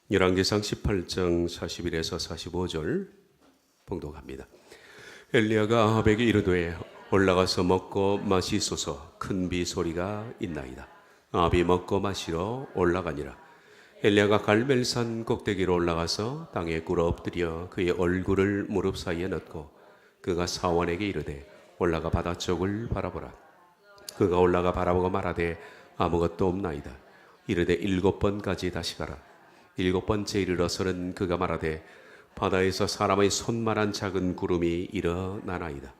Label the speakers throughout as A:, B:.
A: 열왕기상 18장 41에서 45절 봉독합니다. 엘리야가 아합에게 이르되 올라가서 먹고 마시소서. 큰 비 소리가 있나이다. 아합이 먹고 마시러 올라가니라. 엘리야가 갈멜산 꼭대기로 올라가서 땅에 꿇어 엎드려 그의 얼굴을 무릎 사이에 넣고 그가 사원에게 이르되 올라가 바다 쪽을 바라보라. 그가 올라가 바라보고 말하되 아무것도 없나이다. 이르되 7번까지 다시 가라. 7번째 이르러서는 그가 말하되 바다에서 사람의 손만한 작은 구름이 일어나나이다.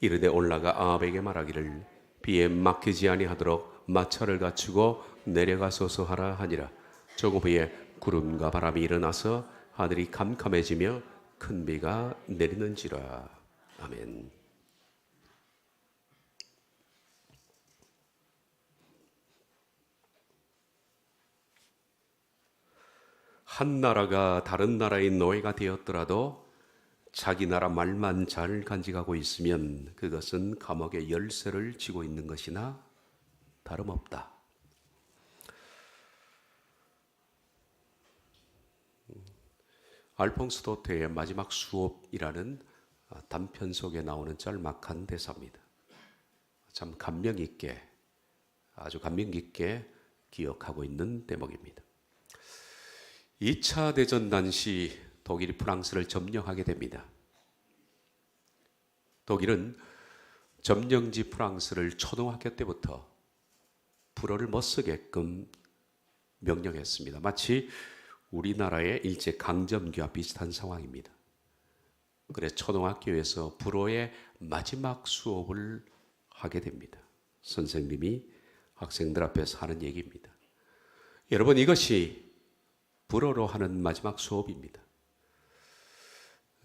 A: 이르되 올라가 아합에게 말하기를 비에 막히지 아니하도록 마차를 갖추고 내려가소서 하라 하니라. 조금 후에 구름과 바람이 일어나서 하늘이 캄캄해지며 큰 비가 내리는지라. 아멘. 한 나라가 다른 나라의 노예가 되었더라도 자기 나라 말만 잘 간직하고 있으면 그것은 감옥의 열쇠를 쥐고 있는 것이나 다름없다. 알퐁스 도테의 마지막 수업이라는 단편 속에 나오는 짤막한 대사입니다. 참 감명 있게, 아주 감명 깊게 기억하고 있는 대목입니다. 2차 대전 당시 독일이 프랑스를 점령하게 됩니다. 독일은 점령지 프랑스를 초등학교 때부터 불어를 못 쓰게끔 명령했습니다. 마치 우리나라의 일제 강점기와 비슷한 상황입니다. 그래서 초등학교에서 불어의 마지막 수업을 하게 됩니다. 선생님이 학생들 앞에서 하는 얘기입니다. 여러분, 이것이 불어로 하는 마지막 수업입니다.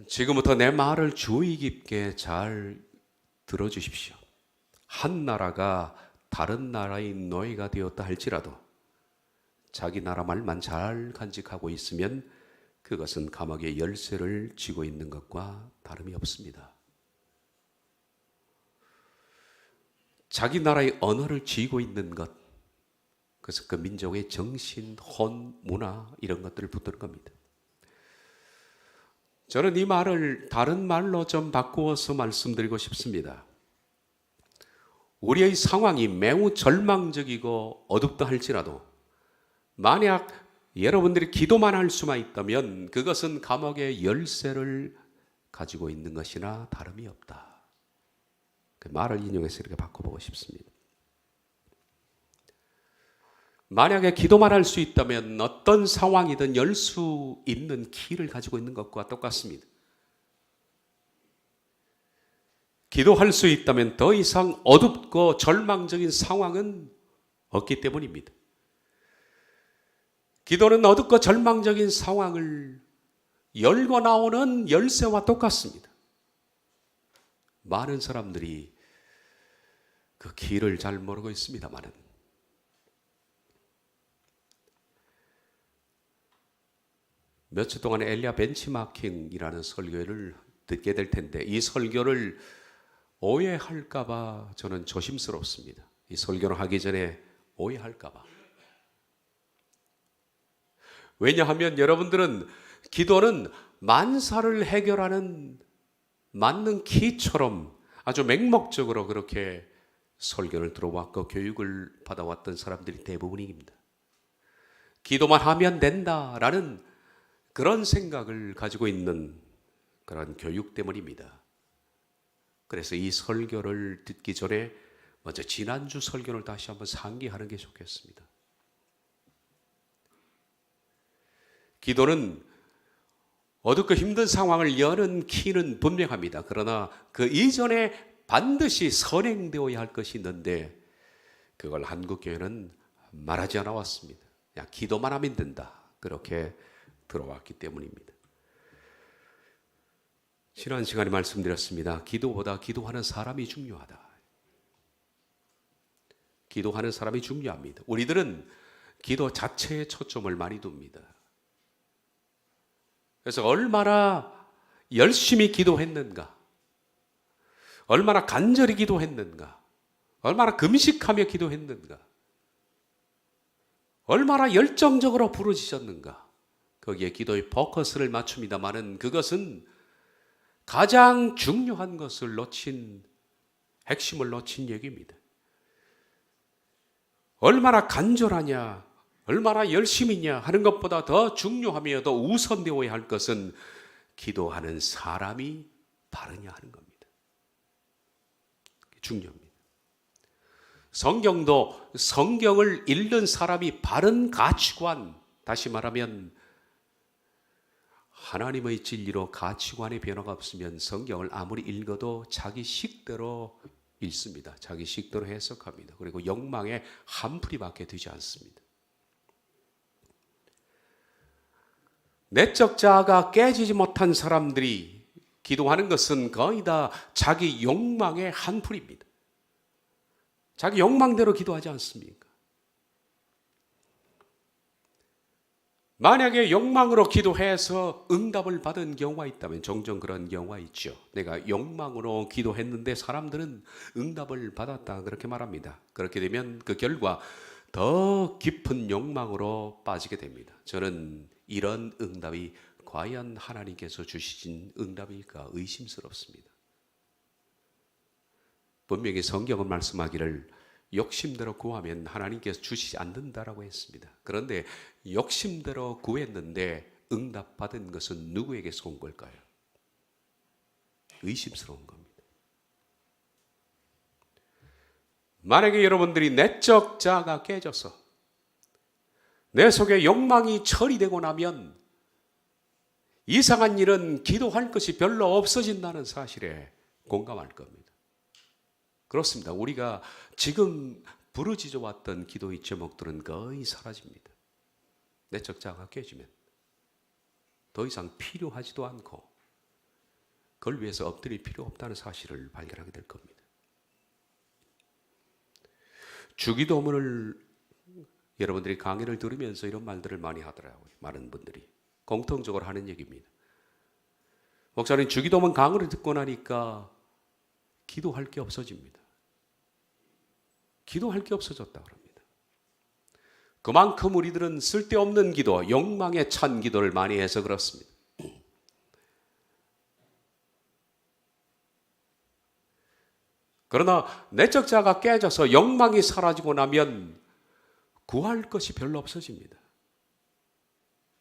A: 지금부터 내 말을 주의 깊게 잘 들어주십시오. 한 나라가 다른 나라의 노예가 되었다 할지라도 자기 나라 말만 잘 간직하고 있으면 그것은 감옥의 열쇠를 쥐고 있는 것과 다름이 없습니다. 자기 나라의 언어를 쥐고 있는 것, 그래서 그 민족의 정신, 혼, 문화 이런 것들을 붙드는 겁니다. 저는 이 말을 다른 말로 좀 바꾸어서 말씀드리고 싶습니다. 우리의 상황이 매우 절망적이고 어둡다 할지라도 만약 여러분들이 기도만 할 수만 있다면 그것은 감옥의 열쇠를 가지고 있는 것이나 다름이 없다. 그 말을 인용해서 이렇게 바꿔보고 싶습니다. 만약에 기도만 할 수 있다면 어떤 상황이든 열 수 있는 키를 가지고 있는 것과 똑같습니다. 기도할 수 있다면 더 이상 어둡고 절망적인 상황은 없기 때문입니다. 기도는 어둡고 절망적인 상황을 열고 나오는 열쇠와 똑같습니다. 많은 사람들이 그 길을 잘 모르고 있습니다만은 며칠 동안 엘리야 벤치마킹이라는 설교를 듣게 될 텐데 이 설교를 오해할까 봐 저는 조심스럽습니다. 이 설교를 하기 전에 오해할까 봐. 왜냐하면 여러분들은 기도는 만사를 해결하는 맞는 키처럼 아주 맹목적으로 그렇게 설교를 들어왔고 교육을 받아왔던 사람들이 대부분입니다. 기도만 하면 된다라는 그런 생각을 가지고 있는 그런 교육 때문입니다. 그래서 이 설교를 듣기 전에 먼저 지난주 설교를 다시 한번 상기하는 게 좋겠습니다. 기도는 어둡고 힘든 상황을 여는 키는 분명합니다. 그러나 그 이전에 반드시 선행되어야 할 것이 있는데 그걸 한국교회는 말하지 않아 왔습니다. 그냥 기도만 하면 된다. 그렇게 들어왔기 때문입니다. 지난 시간에 말씀드렸습니다. 기도보다 기도하는 사람이 중요하다. 기도하는 사람이 중요합니다. 우리들은 기도 자체에 초점을 많이 둡니다. 그래서 얼마나 열심히 기도했는가, 얼마나 간절히 기도했는가, 얼마나 금식하며 기도했는가, 얼마나 열정적으로 부르짖었는가, 거기에 기도의 포커스를 맞춥니다마는 그것은 가장 중요한 것을 놓친, 핵심을 놓친 얘기입니다. 얼마나 간절하냐, 얼마나 열심히냐 하는 것보다 더 중요하며 더 우선되어야 할 것은 기도하는 사람이 바르냐 하는 겁니다. 중요합니다. 성경도 성경을 읽는 사람이 바른 가치관, 다시 말하면 하나님의 진리로 가치관의 변화가 없으면 성경을 아무리 읽어도 자기 식대로 읽습니다. 자기 식대로 해석합니다. 그리고 욕망에 한풀이밖에 되지 않습니다. 내적 자아가 깨지지 못한 사람들이 기도하는 것은 거의 다 자기 욕망의 한풀이입니다. 자기 욕망대로 기도하지 않습니까? 만약에 욕망으로 기도해서 응답을 받은 경우가 있다면, 종종 그런 경우가 있죠. 내가 욕망으로 기도했는데 사람들은 응답을 받았다 그렇게 말합니다. 그렇게 되면 그 결과 더 깊은 욕망으로 빠지게 됩니다. 저는 이런 응답이 과연 하나님께서 주시진 응답일까 의심스럽습니다. 분명히 성경은 말씀하기를 욕심대로 구하면 하나님께서 주시지 않는다라고 했습니다. 그런데 욕심대로 구했는데 응답받은 것은 누구에게서 온 걸까요? 의심스러운 겁니다. 만약에 여러분들이 내적 자아가 깨져서 내 속에 욕망이 처리되고 나면 이상한 일은 기도할 것이 별로 없어진다는 사실에 공감할 겁니다. 그렇습니다. 우리가 지금 부르짖어 왔던 기도의 제목들은 거의 사라집니다. 내적 자아가 깨지면 더 이상 필요하지도 않고 그걸 위해서 엎드릴 필요 없다는 사실을 발견하게 될 겁니다. 주기도문을 여러분들이 강의를 들으면서 이런 말들을 많이 하더라고요. 많은 분들이 공통적으로 하는 얘기입니다. 목사님, 주기도문 강의를 듣고 나니까 기도할 게 없어집니다. 기도할 게 없어졌다 그럽니다. 그만큼 우리들은 쓸데없는 기도, 욕망에 찬 기도를 많이 해서 그렇습니다. 그러나 내적 자아가 깨져서 욕망이 사라지고 나면 구할 것이 별로 없어집니다.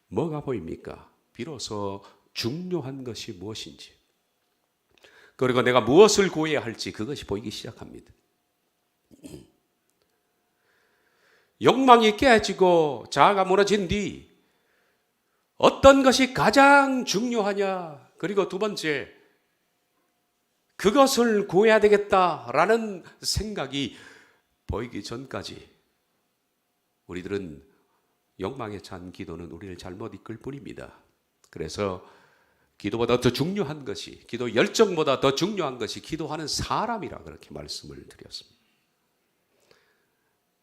A: 뭐가 보입니까? 비로소 중요한 것이 무엇인지, 그리고 내가 무엇을 구해야 할지 그것이 보이기 시작합니다. 욕망이 깨지고 자아가 무너진 뒤 어떤 것이 가장 중요하냐, 그리고 두 번째, 그것을 구해야 되겠다라는 생각이 보이기 전까지 우리들은 욕망에 찬 기도는 우리를 잘못 이끌 뿐입니다. 그래서 기도보다 더 중요한 것이, 기도 열정보다 더 중요한 것이 기도하는 사람이라 그렇게 말씀을 드렸습니다.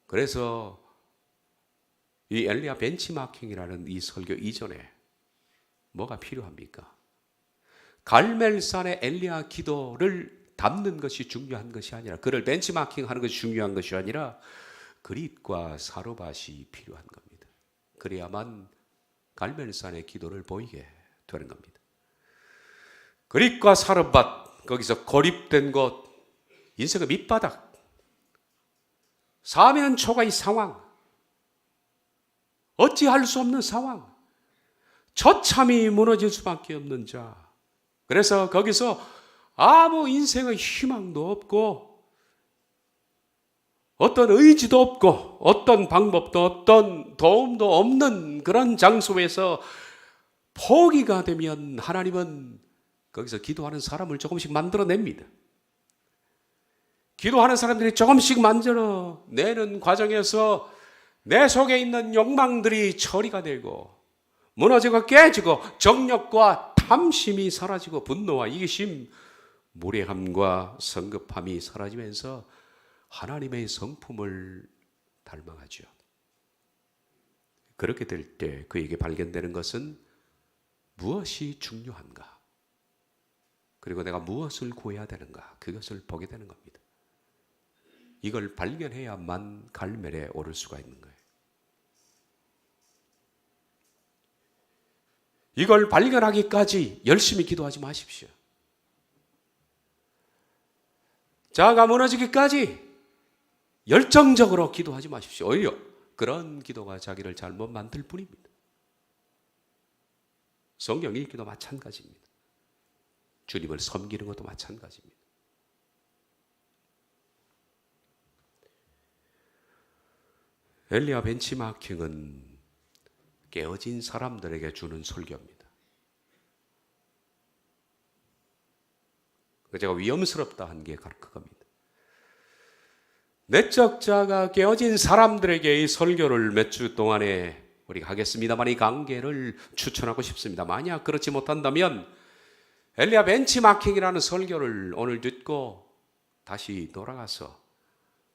A: 그래서 이 엘리야 벤치마킹이라는 이 설교 이전에 뭐가 필요합니까? 갈멜산의 엘리야 기도를 담는 것이 중요한 것이 아니라, 그를 벤치마킹하는 것이 중요한 것이 아니라 그릿과 사로밭이 필요한 겁니다. 그래야만 갈멜산의 기도를 보이게 되는 겁니다. 그릿과 사로밭, 거기서 고립된 곳, 인생의 밑바닥, 사면초가의 상황, 어찌할 수 없는 상황, 처참히 무너질 수밖에 없는 자. 그래서 거기서 아무 인생의 희망도 없고 어떤 의지도 없고 어떤 방법도 어떤 도움도 없는 그런 장소에서 포기가 되면 하나님은 거기서 기도하는 사람을 조금씩 만들어냅니다. 기도하는 사람들이 조금씩 만들어내는 과정에서 내 속에 있는 욕망들이 처리가 되고 무너지고 깨지고 정욕과 탐심이 사라지고 분노와 이기심, 무례함과 성급함이 사라지면서 하나님의 성품을 닮아가죠. 그렇게 될 때 그에게 발견되는 것은 무엇이 중요한가, 그리고 내가 무엇을 구해야 되는가, 그것을 보게 되는 겁니다. 이걸 발견해야만 갈멜에 오를 수가 있는 거예요. 이걸 발견하기까지 열심히 기도하지 마십시오. 자아가 무너지기까지 열정적으로 기도하지 마십시오. 오히려 그런 기도가 자기를 잘못 만들 뿐입니다. 성경 읽기도 마찬가지입니다. 주님을 섬기는 것도 마찬가지입니다. 엘리야 벤치마킹은 깨어진 사람들에게 주는 설교입니다. 제가 위험스럽다 한 게 그겁니다. 내적 자가 깨어진 사람들에게 이 설교를 몇 주 동안에 우리가 하겠습니다만 이 강계를 추천하고 싶습니다. 만약 그렇지 못한다면 엘리야 벤치마킹이라는 설교를 오늘 듣고 다시 돌아가서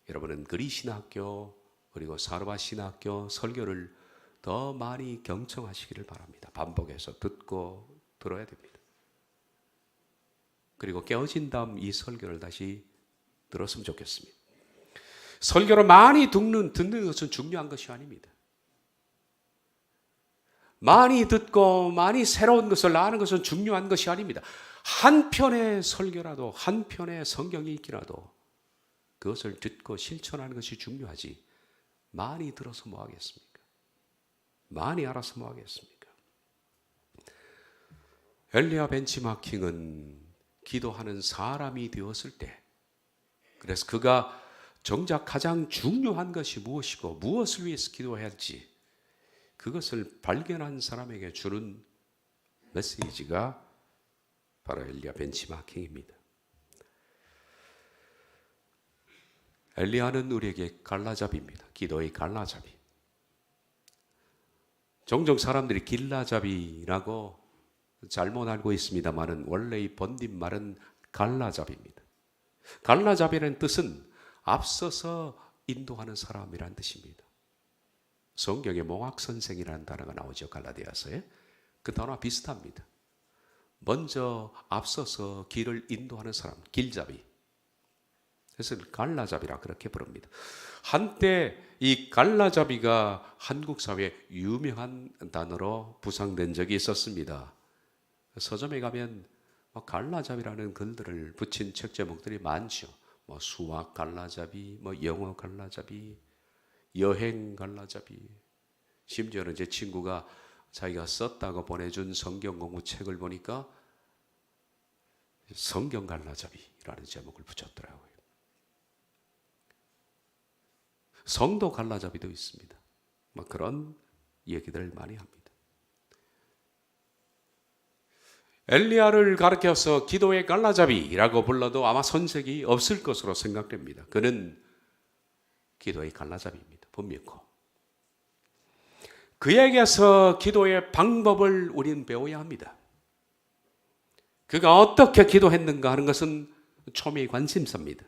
A: 여러분은 그리신학교 그리고 사르바 신학교 설교를 더 많이 경청하시기를 바랍니다. 반복해서 듣고 들어야 됩니다. 그리고 깨어진 다음 이 설교를 다시 들었으면 좋겠습니다. 설교를 많이 듣는 것은 중요한 것이 아닙니다. 많이 듣고 많이 새로운 것을 아는 것은 중요한 것이 아닙니다. 한 편의 설교라도 한 편의 성경이 있기라도 그것을 듣고 실천하는 것이 중요하지 많이 들어서 뭐 하겠습니까? 많이 알아서 뭐 하겠습니까? 엘리야 벤치마킹은 기도하는 사람이 되었을 때 그래서 그가 정작 가장 중요한 것이 무엇이고 무엇을 위해서 기도해야 할지 그것을 발견한 사람에게 주는 메시지가 바로 엘리야 벤치마킹입니다. 엘리야는 우리에게 갈라잡이입니다. 기도의 갈라잡이. 종종 사람들이 길라잡이라고 잘못 알고 있습니다만은 원래 이 본뒷말은 갈라잡이입니다. 갈라잡이라는 뜻은 앞서서 인도하는 사람이라는 뜻입니다. 성경에 몽학선생이라는 단어가 나오죠. 갈라디아서에. 그 단어와 비슷합니다. 먼저 앞서서 길을 인도하는 사람, 길잡이. 그래서 갈라잡이라 그렇게 부릅니다. 한때 이 갈라잡이가 한국 사회에 유명한 단어로 부상된 적이 있었습니다. 서점에 가면 갈라잡이라는 글들을 붙인 책 제목들이 많죠. 수학 갈라잡이, 영어 갈라잡이, 여행 갈라잡이. 심지어는 제 친구가 자기가 썼다고 보내준 성경 공부 책을 보니까 성경 갈라잡이라는 제목을 붙였더라고요. 성도 갈라잡이도 있습니다. 그런 얘기들 많이 합니다. 엘리야를 가르쳐서 기도의 갈라잡이라고 불러도 아마 손색이 없을 것으로 생각됩니다. 그는 기도의 갈라잡이입니다. 분명코. 그에게서 기도의 방법을 우리는 배워야 합니다. 그가 어떻게 기도했는가 하는 것은 초미의 관심사입니다.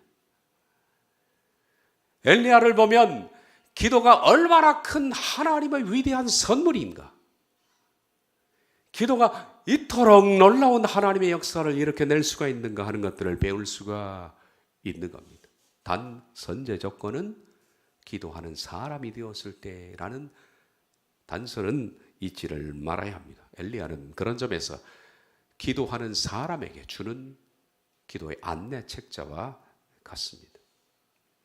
A: 엘리야를 보면 기도가 얼마나 큰 하나님의 위대한 선물인가. 기도가 이토록 놀라운 하나님의 역사를 일으켜낼 수가 있는가 하는 것들을 배울 수가 있는 겁니다. 단 선제 조건은 기도하는 사람이 되었을 때라는 단서는 잊지를 말아야 합니다. 엘리야는 그런 점에서 기도하는 사람에게 주는 기도의 안내 책자와 같습니다.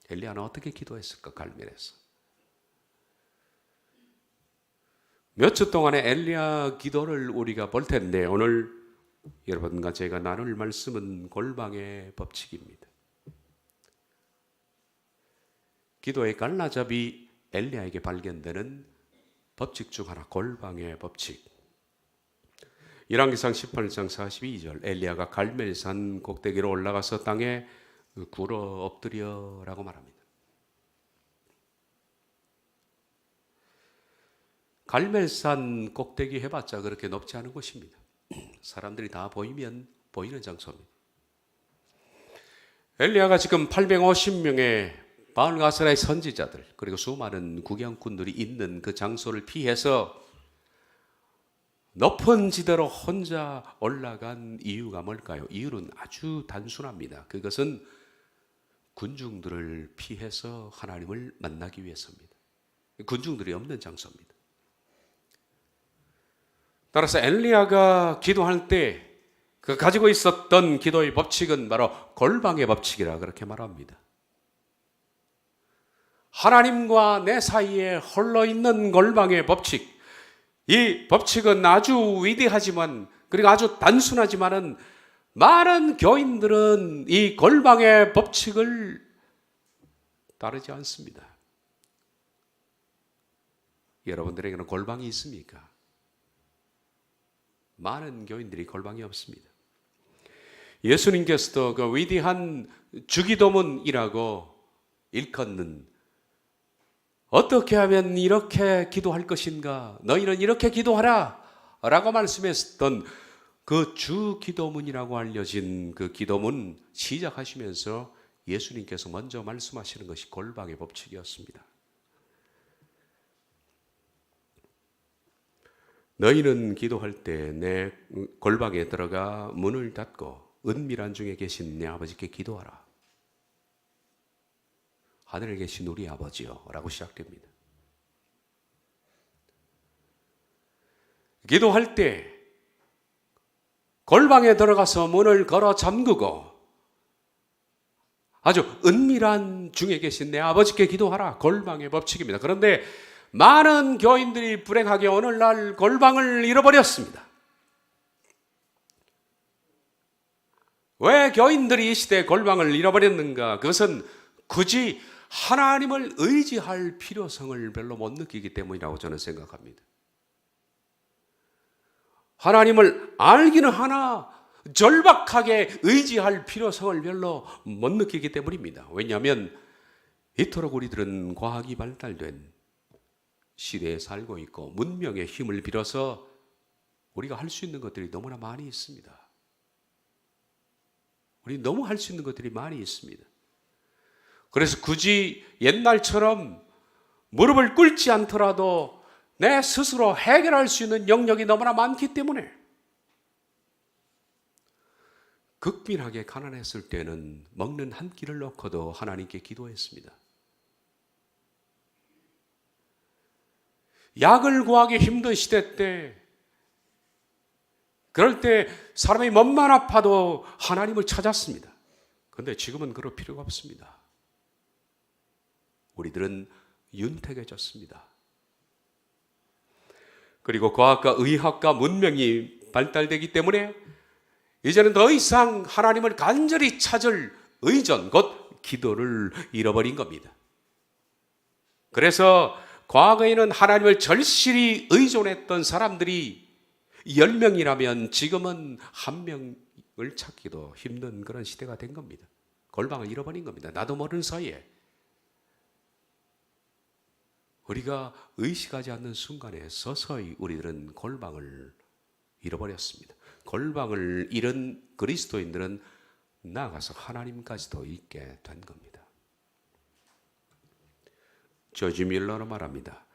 A: 엘리야는 어떻게 기도했을까? 갈멜에서 몇 주 동안의 엘리야 기도를 우리가 볼 텐데 오늘 여러분과 제가 나눌 말씀은 골방의 법칙입니다. 기도의 갈라잡이 엘리야에게 발견되는 법칙 중 하나, 골방의 법칙. 열왕기상 18장 42절 엘리야가 갈멜산 꼭대기로 올라가서 땅에 굴어 엎드려라고 말합니다. 갈멜산 꼭대기 해봤자 그렇게 높지 않은 곳입니다. 사람들이 다 보이면 보이는 장소입니다. 엘리야가 지금 850명의 바알가스라의 선지자들 그리고 수많은 구경꾼들이 있는 그 장소를 피해서 높은 지대로 혼자 올라간 이유가 뭘까요? 이유는 아주 단순합니다. 그것은 군중들을 피해서 하나님을 만나기 위해서입니다. 군중들이 없는 장소입니다. 따라서 엘리야가 기도할 때 그 가지고 있었던 기도의 법칙은 바로 골방의 법칙이라 그렇게 말합니다. 하나님과 내 사이에 홀로 있는 골방의 법칙. 이 법칙은 아주 위대하지만, 그리고 아주 단순하지만은 많은 교인들은 이 골방의 법칙을 따르지 않습니다. 여러분들에게는 골방이 있습니까? 많은 교인들이 골방이 없습니다. 예수님께서도 그 위대한 주기도문이라고 일컫는, 어떻게 하면 이렇게 기도할 것인가, 너희는 이렇게 기도하라 라고 말씀했던 그 주기도문이라고 알려진 그 기도문 시작하시면서 예수님께서 먼저 말씀하시는 것이 골방의 법칙이었습니다. 너희는 기도할 때 내 골방에 들어가 문을 닫고 은밀한 중에 계신 내 아버지께 기도하라. 하늘에 계신 우리 아버지요 라고 시작됩니다. 기도할 때 골방에 들어가서 문을 걸어 잠그고 아주 은밀한 중에 계신 내 아버지께 기도하라. 골방의 법칙입니다. 그런데 많은 교인들이 불행하게 오늘날 골방을 잃어버렸습니다. 왜 교인들이 이 시대에 골방을 잃어버렸는가? 그것은 굳이 하나님을 의지할 필요성을 별로 못 느끼기 때문이라고 저는 생각합니다. 하나님을 알기는 하나 절박하게 의지할 필요성을 별로 못 느끼기 때문입니다. 왜냐하면 이토록 우리들은 과학이 발달된 시대에 살고 있고 문명의 힘을 빌어서 우리가 할 수 있는 것들이 너무나 많이 있습니다. 우리 너무 할 수 있는 것들이 많이 있습니다. 그래서 굳이 옛날처럼 무릎을 꿇지 않더라도 내 스스로 해결할 수 있는 영역이 너무나 많기 때문에 극빈하게 가난했을 때는 먹는 한 끼를 놓고도 하나님께 기도했습니다. 약을 구하기 힘든 시대 때, 그럴 때 사람이 몸만 아파도 하나님을 찾았습니다. 그런데 지금은 그럴 필요가 없습니다. 우리들은 윤택해졌습니다. 그리고 과학과 의학과 문명이 발달되기 때문에 이제는 더 이상 하나님을 간절히 찾을 의존, 곧 기도를 잃어버린 겁니다. 그래서 과거에는 하나님을 절실히 의존했던 사람들이 10명이라면 지금은 1명을 찾기도 힘든 그런 시대가 된 겁니다. 골방을 잃어버린 겁니다. 나도 모르는 사이에. 우리가 의식하지 않는 순간에 서서히 우리들은 골방을 잃어버렸습니다. 골방을 잃은 그리스도인들은 나아가서 하나님까지도 잃게 된 겁니다. 조지 밀러는 말합니다.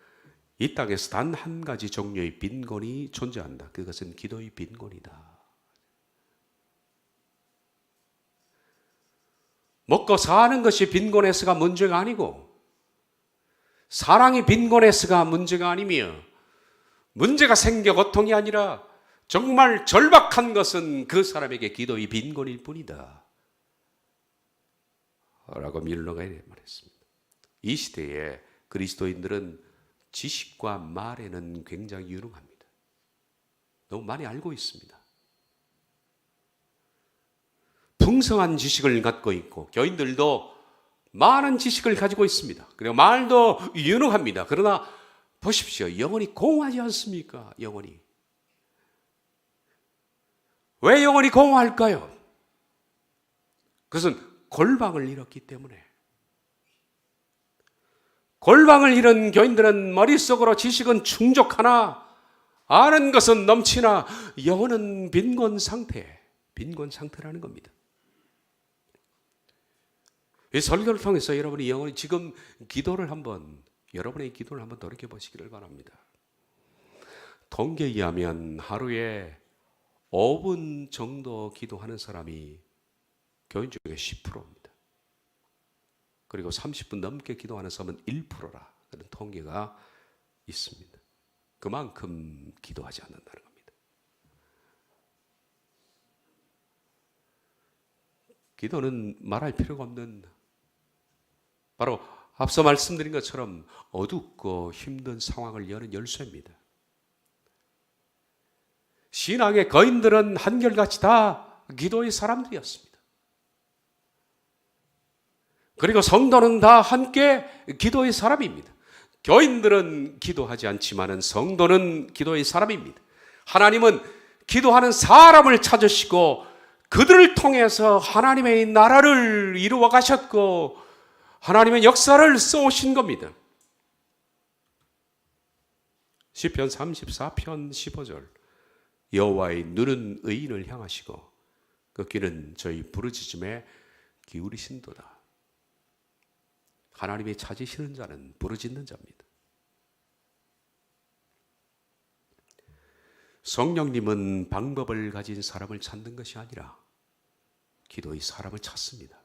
A: 이 땅에서 단 한 가지 종류의 빈곤이 존재한다. 그것은 기도의 빈곤이다. 먹고 사는 것이 빈곤해서가 문제가 아니고 사랑이 빈곤해서가 문제가 아니며 문제가 생겨 고통이 아니라 정말 절박한 것은 그 사람에게 기도의 빈곤일 뿐이다 라고 밀러가 말했습니다. 이 시대에 그리스도인들은 지식과 말에는 굉장히 유능합니다. 너무 많이 알고 있습니다. 풍성한 지식을 갖고 있고 교인들도 많은 지식을 가지고 있습니다. 그리고 말도 유능합니다. 그러나 보십시오. 영혼이 공허하지 않습니까? 영혼이. 왜 영혼이 공허할까요? 그것은 골방을 잃었기 때문에. 골방을 잃은 교인들은 머릿속으로 지식은 충족하나 아는 것은 넘치나 영혼은 빈곤 상태라는 겁니다. 이 설교를 통해서 여러분이 영혼이 지금 여러분의 기도를 한번 돌이켜 보시기를 바랍니다. 통계에 의하면 하루에 5분 정도 기도하는 사람이 교인 중에 10%입니다. 그리고 30분 넘게 기도하는 사람은 1%라 그런 통계가 있습니다. 그만큼 기도하지 않는다는 겁니다. 기도는 말할 필요가 없는, 바로 앞서 말씀드린 것처럼 어둡고 힘든 상황을 여는 열쇠입니다. 신앙의 거인들은 한결같이 다 기도의 사람들이었습니다. 그리고 성도는 다 함께 기도의 사람입니다. 교인들은 기도하지 않지만 성도는 기도의 사람입니다. 하나님은 기도하는 사람을 찾으시고 그들을 통해서 하나님의 나라를 이루어 가셨고 하나님의 역사를 써오신 겁니다. 시편 34편 15절, 여호와의 눈은 의인을 향하시고 그 귀는 저희 부르짖음에 기울이신도다. 하나님이 찾으시는 자는 부르짖는 자입니다. 성령님은 방법을 가진 사람을 찾는 것이 아니라 기도의 사람을 찾습니다.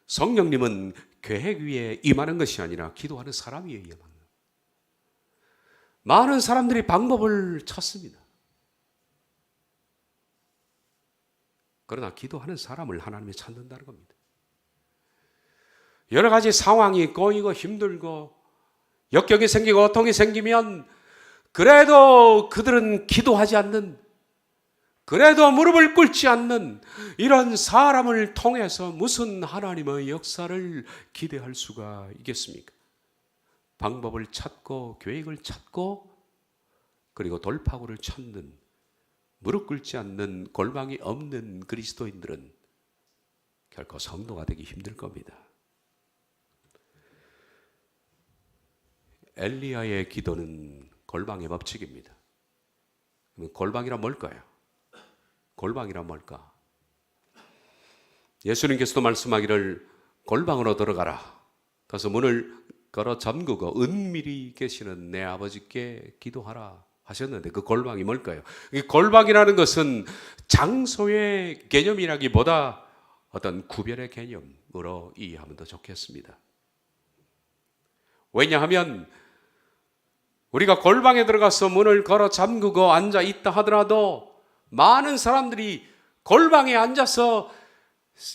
A: 성령님은 계획 위에 임하는 것이 아니라 기도하는 사람 위에 임합니다. 많은 사람들이 방법을 찾습니다. 그러나 기도하는 사람을 하나님이 찾는다는 겁니다. 여러 가지 상황이 꼬이고 힘들고 역경이 생기고 고통이 생기면 그래도 그들은 기도하지 않는, 그래도 무릎을 꿇지 않는 이런 사람을 통해서 무슨 하나님의 역사를 기대할 수가 있겠습니까? 방법을 찾고 계획을 찾고 그리고 돌파구를 찾는, 무릎 꿇지 않는, 골방이 없는 그리스도인들은 결코 성도가 되기 힘들 겁니다. 엘리야의 기도는 골방의 법칙입니다. 골방이란 뭘까요? 골방이란 뭘까? 예수님께서도 말씀하기를 골방으로 들어가라. 가서 문을 걸어 잠그고 은밀히 계시는 내 아버지께 기도하라 하셨는데 그 골방이 뭘까요? 이 골방이라는 것은 장소의 개념이라기보다 어떤 구별의 개념으로 이해하면 더 좋겠습니다. 왜냐하면 우리가 골방에 들어가서 문을 걸어 잠그고 앉아 있다 하더라도 많은 사람들이 골방에 앉아서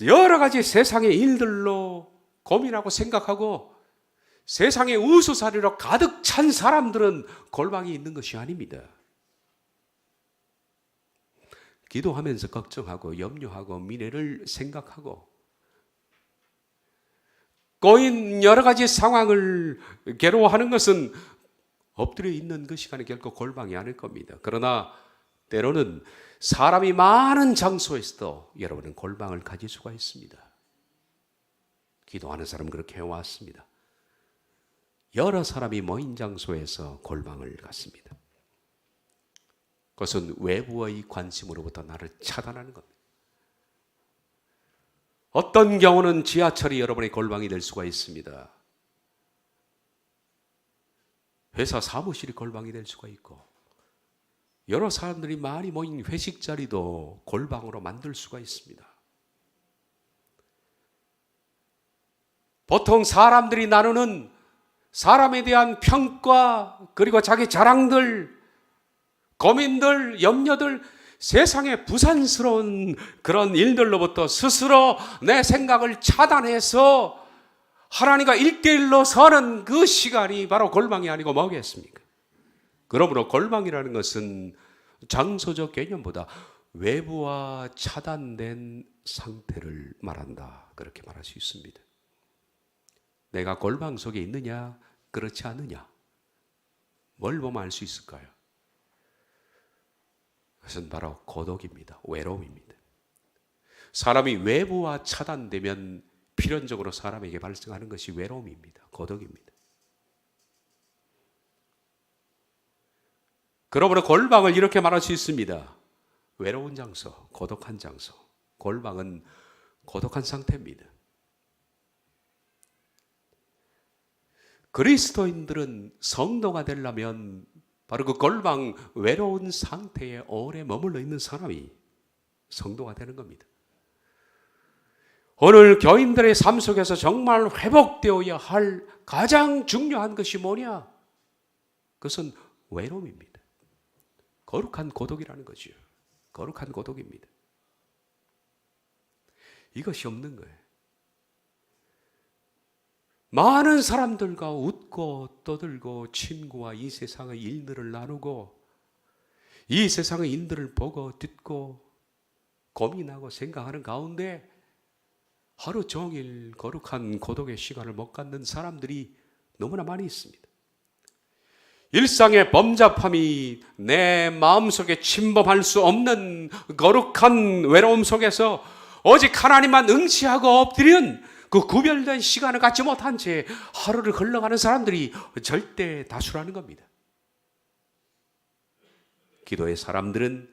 A: 여러 가지 세상의 일들로 고민하고 생각하고 세상의 우수사리로 가득 찬 사람들은 골방에 있는 것이 아닙니다. 기도하면서 걱정하고 염려하고 미래를 생각하고 꼬인 여러 가지 상황을 괴로워하는 것은 엎드려 있는 그 시간이 결코 골방이 아닐 겁니다. 그러나 때로는 사람이 많은 장소에서도 여러분은 골방을 가질 수가 있습니다. 기도하는 사람은 그렇게 해왔습니다. 여러 사람이 모인 장소에서 골방을 갖습니다. 그것은 외부의 관심으로부터 나를 차단하는 겁니다. 어떤 경우는 지하철이 여러분의 골방이 될 수가 있습니다. 회사 사무실이 골방이 될 수가 있고 여러 사람들이 많이 모인 회식 자리도 골방으로 만들 수가 있습니다. 보통 사람들이 나누는 사람에 대한 평가 그리고 자기 자랑들, 고민들, 염려들, 세상의 부산스러운 그런 일들로부터 스스로 내 생각을 차단해서 하나님과 1대1로 서는 그 시간이 바로 골방이 아니고 뭐겠습니까? 그러므로 골방이라는 것은 장소적 개념보다 외부와 차단된 상태를 말한다. 그렇게 말할 수 있습니다. 내가 골방 속에 있느냐, 그렇지 않느냐? 뭘 보면 알 수 있을까요? 그것은 바로 고독입니다. 외로움입니다. 사람이 외부와 차단되면 필연적으로 사람에게 발생하는 것이 외로움입니다. 고독입니다. 그러므로 골방을 이렇게 말할 수 있습니다. 외로운 장소, 고독한 장소. 골방은 고독한 상태입니다. 그리스도인들은 성도가 되려면 바로 그 골방 외로운 상태에 오래 머물러 있는 사람이 성도가 되는 겁니다. 오늘 교인들의 삶 속에서 정말 회복되어야 할 가장 중요한 것이 뭐냐? 그것은 외로움입니다. 거룩한 고독이라는 거죠. 거룩한 고독입니다. 이것이 없는 거예요. 많은 사람들과 웃고 떠들고 친구와 이 세상의 일들을 나누고 이 세상의 일들을 보고 듣고 고민하고 생각하는 가운데 하루 종일 거룩한 고독의 시간을 못 갖는 사람들이 너무나 많이 있습니다. 일상의 범잡함이 내 마음속에 침범할 수 없는 거룩한 외로움 속에서 오직 하나님만 응시하고 엎드리는 그 구별된 시간을 갖지 못한 채 하루를 흘러가는 사람들이 절대 다수라는 겁니다. 기도의 사람들은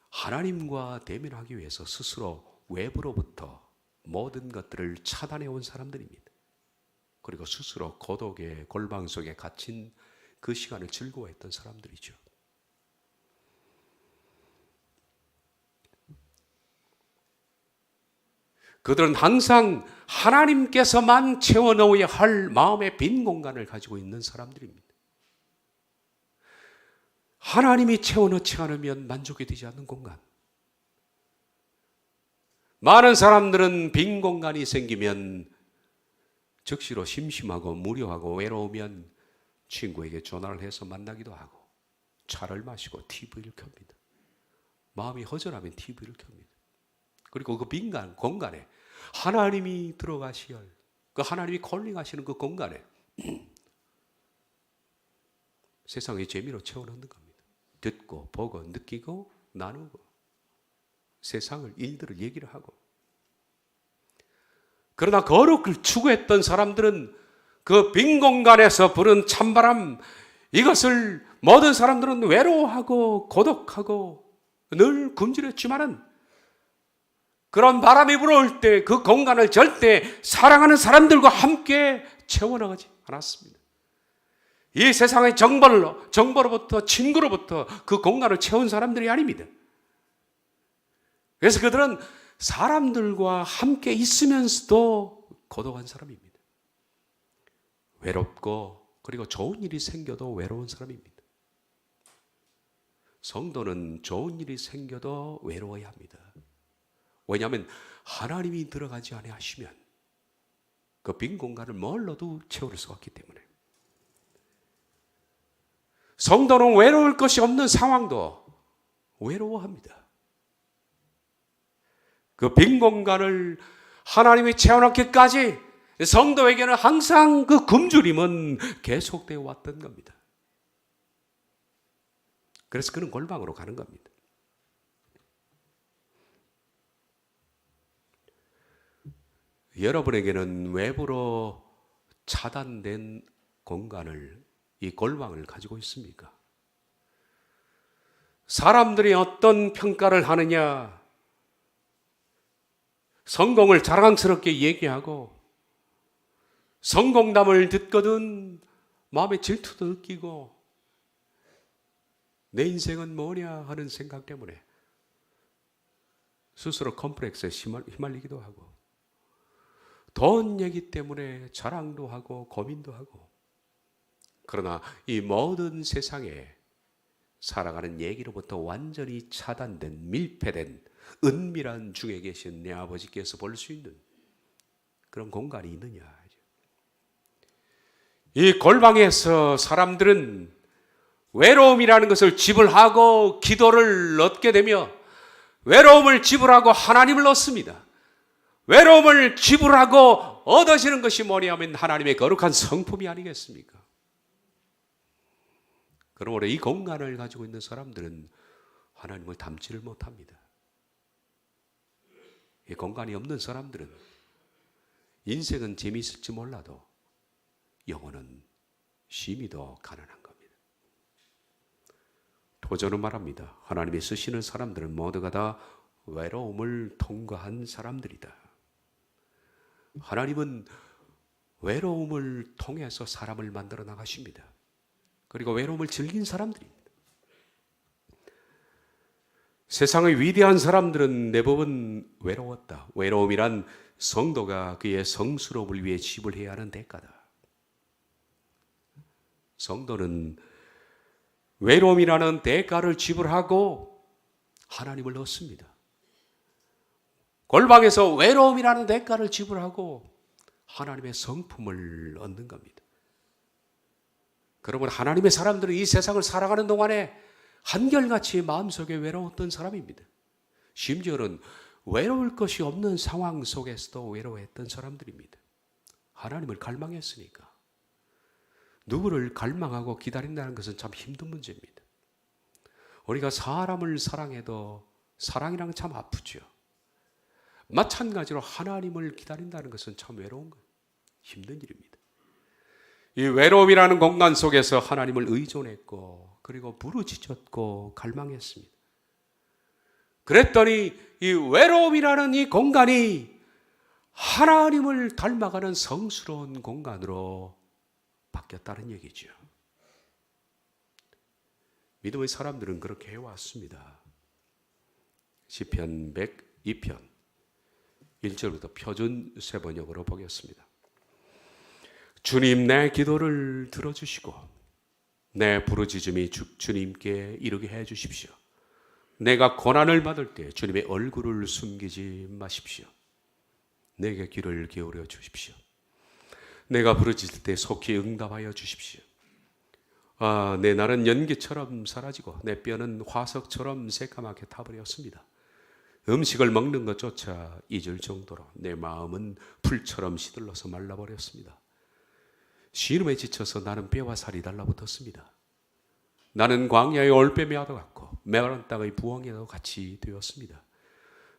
A: 하나님과 대면하기 위해서 스스로 외부로부터 모든 것들을 차단해 온 사람들입니다. 그리고 스스로 고독의 골방 속에 갇힌 그 시간을 즐거워했던 사람들이죠. 그들은 항상 하나님께서만 채워넣어야 할 마음의 빈 공간을 가지고 있는 사람들입니다. 하나님이 채워넣지 않으면 만족이 되지 않는 공간. 많은 사람들은 빈 공간이 생기면 즉시로 심심하고 무료하고 외로우면 친구에게 전화를 해서 만나기도 하고 차를 마시고 TV를 켭니다. 마음이 허전하면 TV를 켭니다. 그리고 그 빈 공간에 하나님이 들어가시어 그 하나님이 콜링하시는 그 공간에 세상의 재미로 채워넣는 겁니다. 듣고 보고 느끼고 나누고 세상을 일들을 얘기를 하고. 그러나 거룩을 추구했던 사람들은 그 빈 공간에서 부른 찬바람, 이것을 모든 사람들은 외로워하고 고독하고 늘 굶주렸지만은 그런 바람이 불어올 때 그 공간을 절대 사랑하는 사람들과 함께 채워나가지 않았습니다. 이 세상의 정보로부터 친구로부터 그 공간을 채운 사람들이 아닙니다. 그래서 그들은 사람들과 함께 있으면서도 고독한 사람입니다. 외롭고 그리고 좋은 일이 생겨도 외로운 사람입니다. 성도는 좋은 일이 생겨도 외로워야 합니다. 왜냐하면 하나님이 들어가지 아니하시면 그 빈 공간을 뭘로도 채울 수가 없기 때문에. 성도는 외로울 것이 없는 상황도 외로워합니다. 그 빈 공간을 하나님이 채워넣기까지 성도에게는 항상 그 굶주림은 계속되어 왔던 겁니다. 그래서 그는 골방으로 가는 겁니다. 여러분에게는 외부로 차단된 공간을, 이 골방을 가지고 있습니까? 사람들이 어떤 평가를 하느냐, 성공을 자랑스럽게 얘기하고 성공담을 듣거든 마음에 질투도 느끼고 내 인생은 뭐냐 하는 생각 때문에 스스로 컴플렉스에 휘말리기도 하고 돈 얘기 때문에 자랑도 하고 고민도 하고. 그러나 이 모든 세상에 살아가는 얘기로부터 완전히 차단된 밀폐된 은밀한 중에 계신 내 아버지께서 볼 수 있는 그런 공간이 있느냐. 이 골방에서 사람들은 외로움이라는 것을 지불하고 기도를 얻게 되며 외로움을 지불하고 하나님을 얻습니다. 외로움을 지불하고 얻으시는 것이 뭐냐면 하나님의 거룩한 성품이 아니겠습니까? 그러므로 이 공간을 가지고 있는 사람들은 하나님을 닮지를 못합니다. 이 공간이 없는 사람들은 인생은 재미있을지 몰라도 영혼은 심히도 가난한 겁니다. 도저는 말합니다. 하나님이 쓰시는 사람들은 모두가 다 외로움을 통과한 사람들이다. 하나님은 외로움을 통해서 사람을 만들어 나가십니다. 그리고 외로움을 즐긴 사람들입니다. 세상의 위대한 사람들은 대부분 외로웠다. 외로움이란 성도가 그의 성스러움을 위해 지불해야 하는 대가다. 성도는 외로움이라는 대가를 지불하고 하나님을 얻습니다. 골방에서 외로움이라는 대가를 지불하고 하나님의 성품을 얻는 겁니다. 그러면 하나님의 사람들은 이 세상을 살아가는 동안에 한결같이 마음속에 외로웠던 사람입니다. 심지어는 외로울 것이 없는 상황 속에서도 외로워했던 사람들입니다. 하나님을 갈망했으니까. 누구를 갈망하고 기다린다는 것은 참 힘든 문제입니다. 우리가 사람을 사랑해도 사랑이란 참 아프죠. 마찬가지로 하나님을 기다린다는 것은 참 외로운 거예요. 힘든 일입니다. 이 외로움이라는 공간 속에서 하나님을 의존했고 그리고 부르짖었고 갈망했습니다. 그랬더니 이 외로움이라는 이 공간이 하나님을 닮아가는 성스러운 공간으로 바뀌었다는 얘기죠. 믿음의 사람들은 그렇게 해왔습니다. 시편 102편 1절부터 표준 세번역으로 보겠습니다. 주님, 내 기도를 들어주시고 내 부르짖음이 주님께 이르게 해주십시오. 내가 고난을 받을 때 주님의 얼굴을 숨기지 마십시오. 내게 귀를 기울여 주십시오. 내가 부르짖을 때 속히 응답하여 주십시오. 내 날은 연기처럼 사라지고 내 뼈는 화석처럼 새까맣게 타버렸습니다. 음식을 먹는 것조차 잊을 정도로 내 마음은 풀처럼 시들러서 말라버렸습니다. 시름에 지쳐서 나는 뼈와 살이 달라붙었습니다. 나는 광야의 올빼미와도 같고 메마른 땅의 부엉이와도 같이 되었습니다.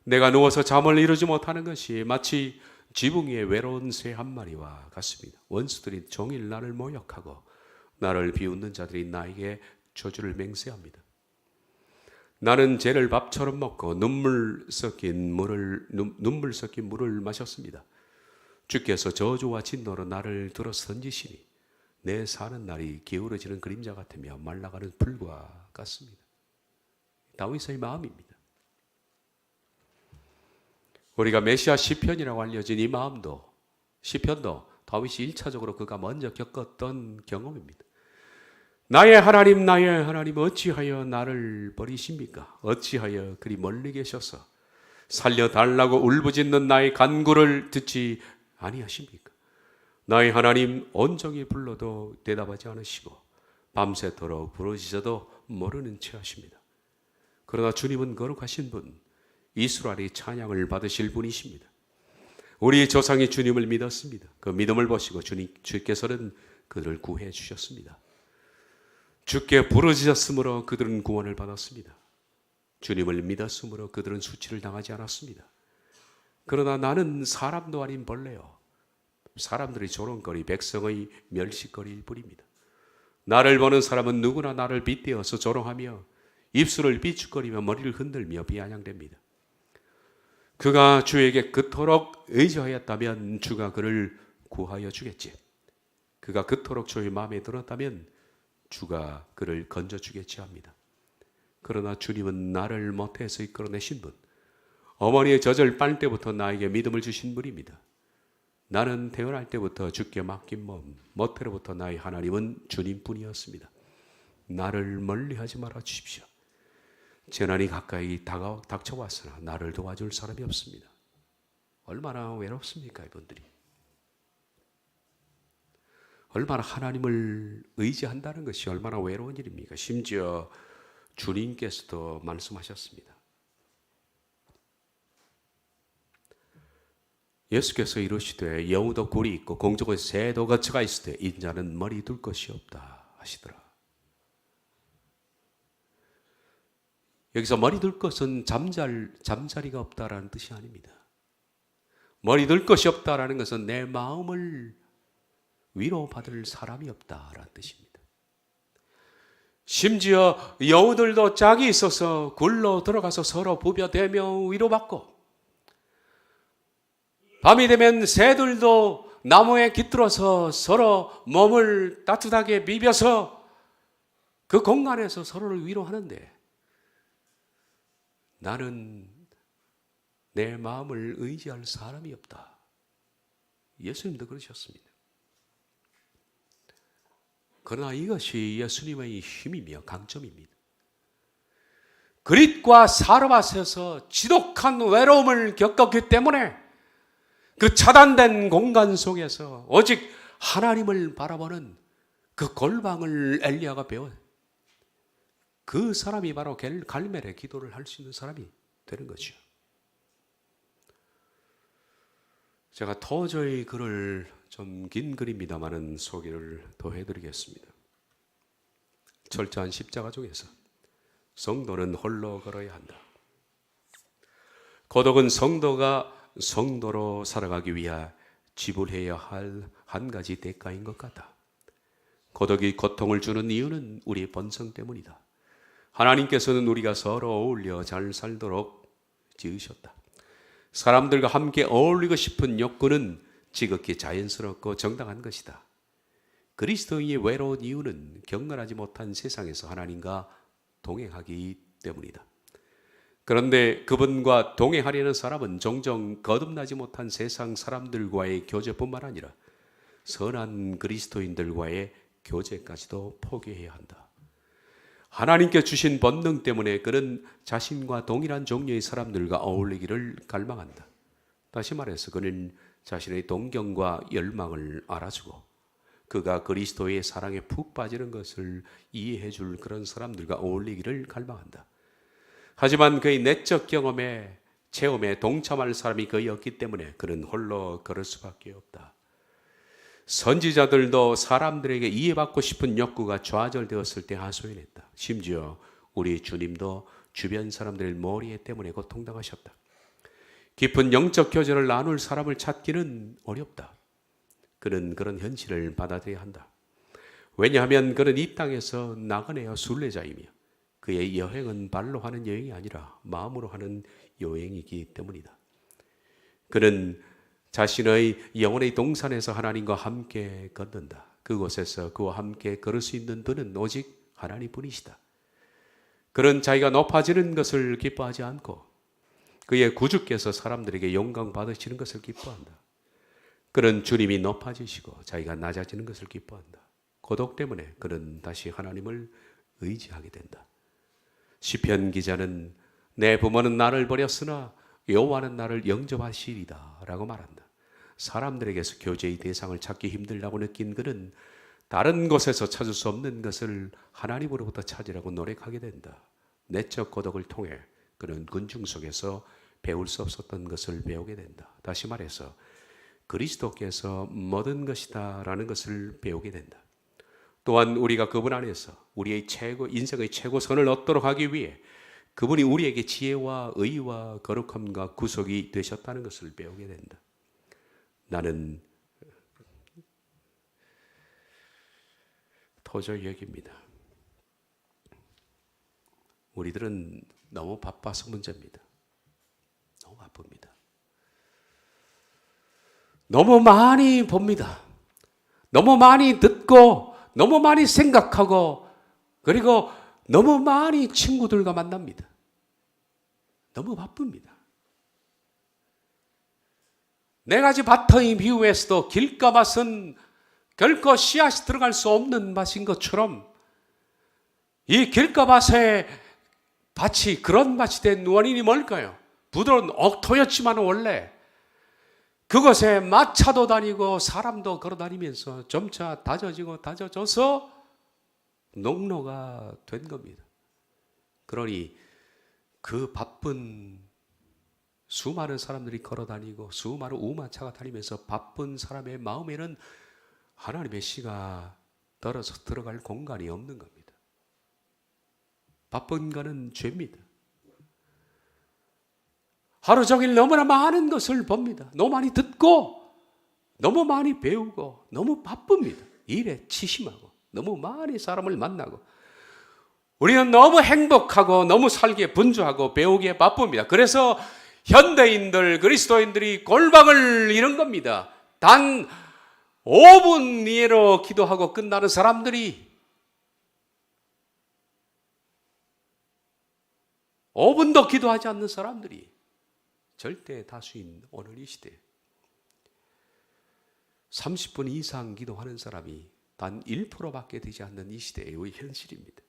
A: 내가 누워서 잠을 이루지 못하는 것이 마치 지붕 위에 외로운 새 한 마리와 같습니다. 원수들이 종일 나를 모욕하고 나를 비웃는 자들이 나에게 저주를 맹세합니다. 나는 죄를 밥처럼 먹고 눈물 섞인 물을 마셨습니다. 주께서 저주와 진노로 나를 들어서 던지시니 내 사는 날이 기울어지는 그림자 같으며 말라가는 불과 같습니다. 다윗의 마음입니다. 우리가 메시아 시편이라고 알려진 이 마음도 시편도 다윗이 1차적으로 그가 먼저 겪었던 경험입니다. 나의 하나님 어찌하여 나를 버리십니까? 어찌하여 그리 멀리 계셔서 살려달라고 울부짖는 나의 간구를 듣지 아니하십니까? 나의 하나님, 온종일 불러도 대답하지 않으시고 밤새도록 부르짖어도 모르는 채 하십니다. 그러나 주님은 거룩하신 분, 이스라엘이 찬양을 받으실 분이십니다. 우리 조상이 주님을 믿었습니다. 그 믿음을 보시고 주께서는 그들을 구해 주셨습니다. 주께 부르짖었으므로 그들은 구원을 받았습니다. 주님을 믿었으므로 그들은 수치를 당하지 않았습니다. 그러나 나는 사람도 아닌 벌레요. 사람들이 조롱거리 백성의 멸시거리일 뿐입니다. 나를 보는 사람은 누구나 나를 빗대어서 조롱하며 입술을 삐죽거리며 머리를 흔들며 비아냥댑니다. 그가 주에게 그토록 의지하였다면 주가 그를 구하여 주겠지. 그가 그토록 주의 마음에 들었다면 주가 그를 건져주겠지 합니다. 그러나 주님은 나를 모태에서 이끌어내신 분, 어머니의 젖을 빨 때부터 나에게 믿음을 주신 분입니다. 나는 태어날 때부터 주께 맡긴 몸, 모태로부터 나의 하나님은 주님뿐이었습니다. 나를 멀리하지 말아 주십시오. 재난이 가까이 닥쳐왔으나 나를 도와줄 사람이 없습니다. 얼마나 외롭습니까, 이분들이? 얼마나 하나님을 의지한다는 것이 얼마나 외로운 일입니까? 심지어 주님께서도 말씀하셨습니다. 예수께서 이르시되 여우도 굴이 있고 공중에 새도 거처가 있을 때 인자는 머리 둘 것이 없다 하시더라. 여기서 머리 둘 것은 잠자리가 없다라는 뜻이 아닙니다. 머리 둘 것이 없다라는 것은 내 마음을 위로받을 사람이 없다라는 뜻입니다. 심지어 여우들도 짝이 있어서 굴로 들어가서 서로 부벼대며 위로받고, 밤이 되면 새들도 나무에 깃들어서 서로 몸을 따뜻하게 비벼서 그 공간에서 서로를 위로하는데, 나는 내 마음을 의지할 사람이 없다. 예수님도 그러셨습니다. 그러나 이것이 예수님의 힘이며 강점입니다. 그릿과 사르밧에서 지독한 외로움을 겪었기 때문에 그 차단된 공간 속에서 오직 하나님을 바라보는 그 골방을 엘리야가 배워. 그 사람이 바로 갈멜의 기도를 할 수 있는 사람이 되는 거죠. 제가 도저히 글을 좀 긴 글입니다만은 소개를 더 해드리겠습니다. 철저한 십자가 중에서 성도는 홀로 걸어야 한다. 고독은 성도가 성도로 살아가기 위해 지불해야 할 한 가지 대가인 것 같다. 고독이 고통을 주는 이유는 우리의 본성 때문이다. 하나님께서는 우리가 서로 어울려 잘 살도록 지으셨다. 사람들과 함께 어울리고 싶은 욕구는 지극히 자연스럽고 정당한 것이다. 그리스도인이 외로운 이유는 경건하지 못한 세상에서 하나님과 동행하기 때문이다. 그런데 그분과 동행하려는 사람은 종종 거듭나지 못한 세상 사람들과의 교제뿐만 아니라 선한 그리스도인들과의 교제까지도 포기해야 한다. 하나님께 주신 본능 때문에 그는 자신과 동일한 종류의 사람들과 어울리기를 갈망한다. 다시 말해서 그는 자신의 동경과 열망을 알아주고 그가 그리스도의 사랑에 푹 빠지는 것을 이해해 줄 그런 사람들과 어울리기를 갈망한다. 하지만 그의 내적 경험에 체험에 동참할 사람이 거의 없기 때문에 그는 홀로 걸을 수밖에 없다. 선지자들도 사람들에게 이해받고 싶은 욕구가 좌절되었을 때 하소연했다. 심지어 우리 주님도 주변 사람들의 머리 때문에 고통당하셨다. 깊은 영적 교제를 나눌 사람을 찾기는 어렵다. 그는 그런 현실을 받아들여야 한다. 왜냐하면 그는 이 땅에서 나그네와 순례자이며 그의 여행은 발로 하는 여행이 아니라 마음으로 하는 여행이기 때문이다. 그는 자신의 영혼의 동산에서 하나님과 함께 걷는다. 그곳에서 그와 함께 걸을 수 있는 분은 오직 하나님뿐이시다. 그는 자기가 높아지는 것을 기뻐하지 않고 그의 구주께서 사람들에게 영광 받으시는 것을 기뻐한다. 그는 주님이 높아지시고 자기가 낮아지는 것을 기뻐한다. 고독 때문에 그는 다시 하나님을 의지하게 된다. 시편 기자는 내 부모는 나를 버렸으나 여호와는 나를 영접하시리다 라고 말한다. 사람들에게서 교제의 대상을 찾기 힘들다고 느낀 그는 다른 곳에서 찾을 수 없는 것을 하나님으로부터 찾으라고 노력하게 된다. 내적 고독을 통해 그는 군중 속에서 배울 수 없었던 것을 배우게 된다. 다시 말해서 그리스도께서 모든 것이다 라는 것을 배우게 된다. 또한 우리가 그분 안에서 우리의 인생의 최고선을 얻도록 하기 위해 그분이 우리에게 지혜와 의와 거룩함과 구속이 되셨다는 것을 배우게 된다. 나는 도저히 여깁니다. 우리들은 너무 바빠서 문제입니다. 너무 바쁩니다. 너무 많이 봅니다. 너무 많이 듣고 너무 많이 생각하고 그리고 너무 많이 친구들과 만납니다. 너무 바쁩니다. 네 가지 밭의 비유에서도 길가밭은 결코 씨앗이 들어갈 수 없는 밭인 것처럼 이 길가밭의 밭이 그런 밭이 된 원인이 뭘까요? 부드러운 옥토였지만 원래 그곳에 마차도 다니고 사람도 걸어다니면서 점차 다져져서 농로가 된 겁니다. 그러니 그 바쁜 수많은 사람들이 걸어다니고 수많은 우마차가 다니면서 바쁜 사람의 마음에는 하나님의 씨가 떨어져 들어갈 공간이 없는 겁니다. 바쁜 거는 죄입니다. 하루 종일 너무나 많은 것을 봅니다. 너무 많이 듣고 너무 많이 배우고 너무 바쁩니다. 일에 치심하고 너무 많이 사람을 만나고 우리는 너무 행복하고 너무 살기에 분주하고 배우기에 바쁩니다. 그래서 현대인들, 그리스도인들이 골방을 잃은 겁니다. 단 5분 이내로 기도하고 끝나는 사람들이 5분도 기도하지 않는 사람들이 절대 다수인 오늘 이 시대 30분 이상 기도하는 사람이 단 1%밖에 되지 않는 이 시대의 현실입니다.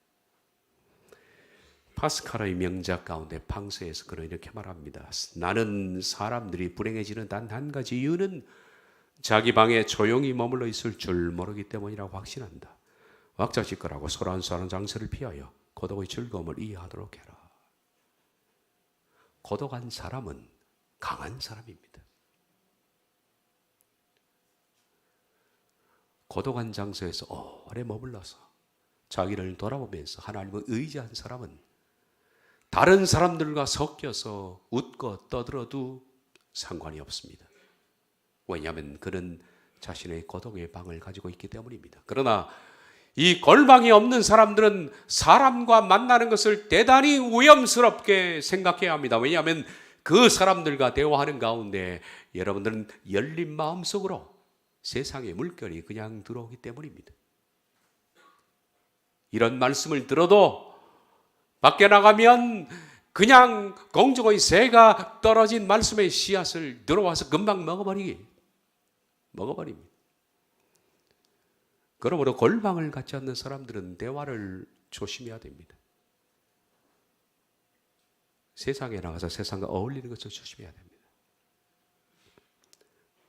A: 파스칼의 명작 가운데 방서에서 그는 이렇게 말합니다. 나는 사람들이 불행해지는 단 한 가지 이유는 자기 방에 조용히 머물러 있을 줄 모르기 때문이라고 확신한다. 왁자지껄하고 소란소란한 장소를 피하여 고독의 즐거움을 이해하도록 해라. 고독한 사람은 강한 사람입니다. 고독한 장소에서 오래 머물러서 자기를 돌아보면서 하나님을 의지한 사람은 다른 사람들과 섞여서 웃고 떠들어도 상관이 없습니다. 왜냐하면 그는 자신의 고독의 방을 가지고 있기 때문입니다. 그러나 이 골방이 없는 사람들은 사람과 만나는 것을 대단히 위험스럽게 생각해야 합니다. 왜냐하면 그 사람들과 대화하는 가운데 여러분들은 열린 마음속으로 세상의 물결이 그냥 들어오기 때문입니다. 이런 말씀을 들어도 밖에 나가면 그냥 공중의 새가 떨어진 말씀의 씨앗을 들어와서 금방 먹어버립니다. 그러므로 골방을 갖지 않는 사람들은 대화를 조심해야 됩니다. 세상에 나가서 세상과 어울리는 것을 조심해야 됩니다.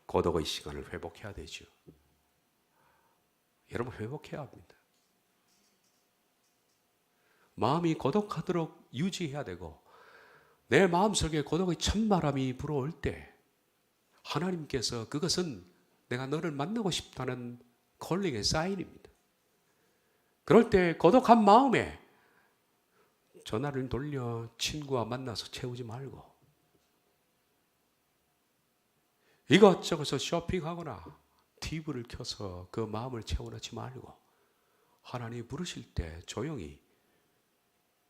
A: 고독의 시간을 회복해야 되죠. 여러분, 회복해야 합니다. 마음이 고독하도록 유지해야 되고, 내 마음속에 고독의 찬바람이 불어올 때 하나님께서 그것은 내가 너를 만나고 싶다는 콜링의 사인입니다. 그럴 때 고독한 마음에 전화를 돌려 친구와 만나서 채우지 말고 이것저것서 쇼핑하거나 TV를 켜서 그 마음을 채워넣지 말고 하나님 부르실 때 조용히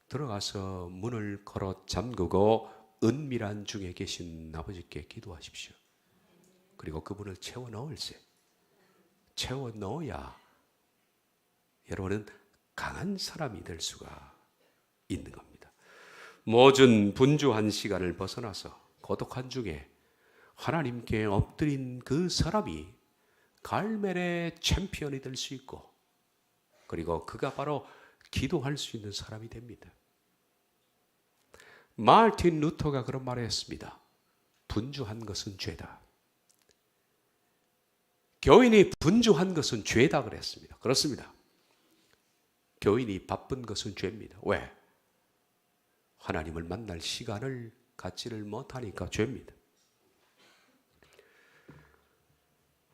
A: 들어가서 문을 걸어 잠그고 은밀한 중에 계신 아버지께 기도하십시오. 그리고 그분을 채워 넣을세. 채워 넣어야 여러분은 강한 사람이 될 수가 있는 겁니다. 모든 분주한 시간을 벗어나서 고독한 중에 하나님께 엎드린 그 사람이 갈멜의 챔피언이 될 수 있고, 그리고 그가 바로 기도할 수 있는 사람이 됩니다. 마르틴 루터가 그런 말을 했습니다. 분주한 것은 죄다. 교인이 분주한 것은 죄다 그랬습니다. 그렇습니다. 교인이 바쁜 것은 죄입니다. 왜? 하나님을 만날 시간을 갖지를 못하니까 죄입니다.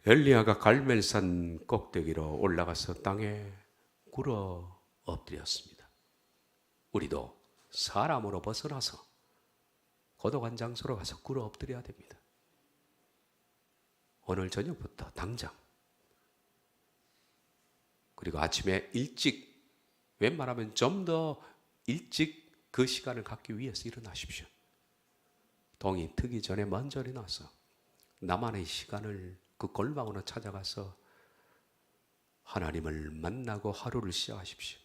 A: 엘리야가 갈멜산 꼭대기로 올라가서 땅에 꿇어 엎드렸습니다. 우리도 사람으로 벗어나서 고독한 장소로 가서 꿇어 엎드려야 됩니다. 오늘 저녁부터 당장, 그리고 아침에 일찍, 웬만하면 좀 더 일찍 그 시간을 갖기 위해서 일어나십시오. 동이 트기 전에 먼저 일어나서 나만의 시간을 그 골방으로 찾아가서 하나님을 만나고 하루를 시작하십시오.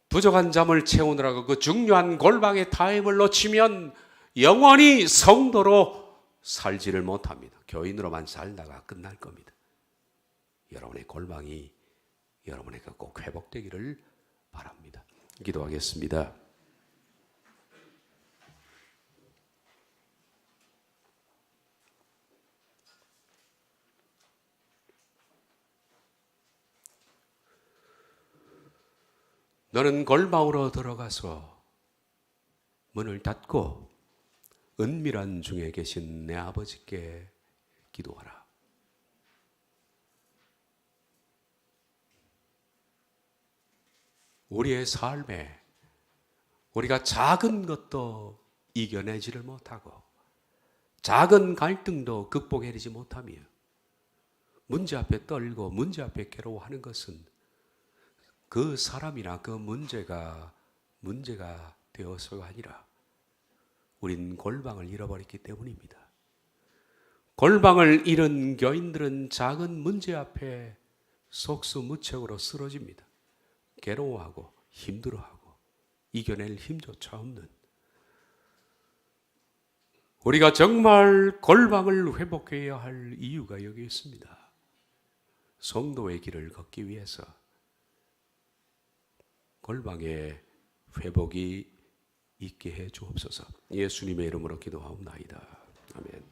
A: 부족한 잠을 채우느라고 그 중요한 골방의 타임을 놓치면 영원히 성도로 살지를 못합니다. 교인으로만 살다가 끝날 겁니다. 여러분의 골방이 여러분에게 꼭 회복되기를 바랍니다. 기도하겠습니다. 너는 골방으로 들어가서 문을 닫고 은밀한 중에 계신 내 아버지께 기도하라. 우리의 삶에 우리가 작은 것도 이겨내지를 못하고 작은 갈등도 극복해내지 못하며 문제 앞에 떨고 문제 앞에 괴로워하는 것은 그 사람이나 그 문제가 되어서가 아니라 우린 골방을 잃어버렸기 때문입니다. 골방을 잃은 교인들은 작은 문제 앞에 속수무책으로 쓰러집니다. 괴로워하고 힘들어하고 이겨낼 힘조차 없는, 우리가 정말 골방을 회복해야 할 이유가 여기 있습니다. 성도의 길을 걷기 위해서 골방에 회복이 있게 해 주옵소서. 예수님의 이름으로 기도하옵나이다. 아멘.